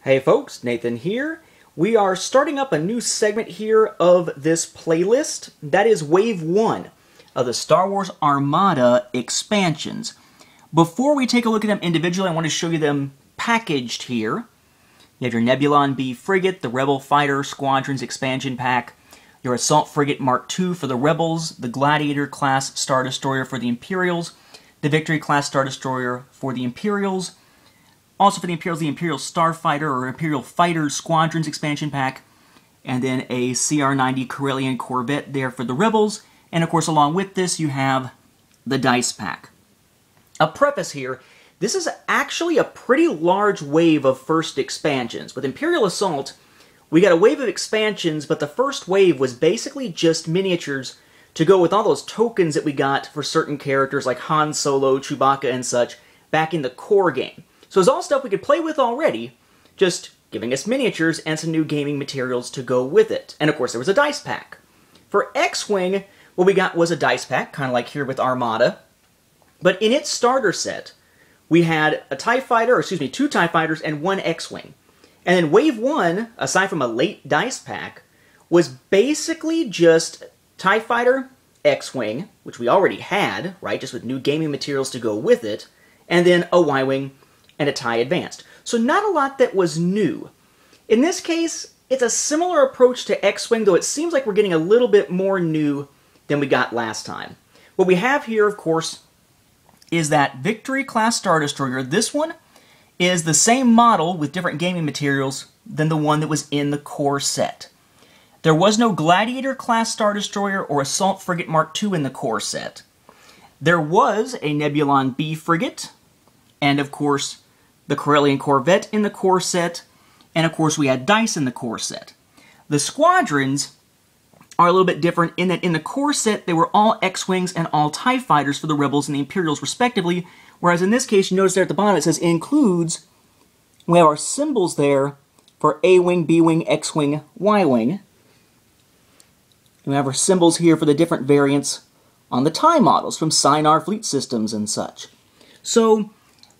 Hey folks, Nathan here. We are starting up a new segment here of this playlist. That is Wave 1 of the Star Wars Armada expansions. Before we take a look at them individually, I want to show you them packaged here. You have your Nebulon B frigate, the Rebel Fighter Squadrons expansion pack, your Assault Frigate Mark II for the Rebels, the Gladiator class Star Destroyer for the Imperials, the Victory class Star Destroyer for the Imperials. Also for the Imperial Starfighter or Imperial Fighter Squadrons expansion pack, and then a CR-90 Corellian Corvette there for the Rebels, and of course along with this you have the dice pack. A preface here, this is actually a pretty large wave of first expansions. With Imperial Assault, we got a wave of expansions, but the first wave was basically just miniatures to go with all those tokens that we got for certain characters like Han Solo, Chewbacca, and such back in the core game. So it's all stuff we could play with already, just giving us miniatures and some new gaming materials to go with it. And of course there was a dice pack. For X-Wing, what we got was a dice pack, kind of like here with Armada. But in its starter set, we had a TIE Fighter, or excuse me, 2 TIE Fighters and 1 X-Wing. And then Wave 1, aside from a late dice pack, was basically just TIE Fighter, X-Wing, which we already had, right, just with new gaming materials to go with it, and then a Y-Wing and a TIE Advanced. So not a lot that was new. In this case, it's a similar approach to X-Wing, though it seems like we're getting a little bit more new than we got last time. What we have here, of course, is that Victory class Star Destroyer. This one is the same model with different gaming materials than the one that was in the core set. There was no Gladiator class Star Destroyer or Assault Frigate Mark II in the core set. There was a Nebulon B frigate, and of course the Corellian Corvette in the core set, and of course we had dice in the core set. The squadrons are a little bit different in that in the core set they were all X-Wings and all TIE Fighters for the Rebels and the Imperials respectively, whereas in this case you notice there at the bottom it says includes. We have our symbols there for A-Wing, B-Wing, X-Wing, Y-Wing. And we have our symbols here for the different variants on the TIE models from Sinar Fleet Systems and such. So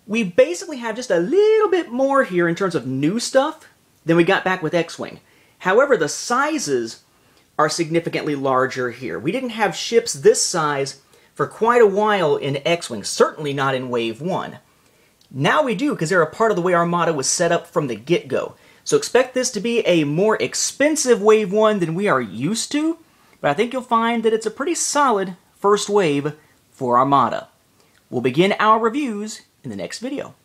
we basically have just a little bit more here in terms of new stuff than we got back with X-Wing. However, the sizes are significantly larger here. We didn't have ships this size for quite a while in X-Wing, certainly not in Wave 1. Now we do, because they're a part of the way Armada was set up from the get-go. So expect this to be a more expensive Wave 1 than we are used to, but I think you'll find that it's a pretty solid first wave for Armada. We'll begin our reviews in the next video.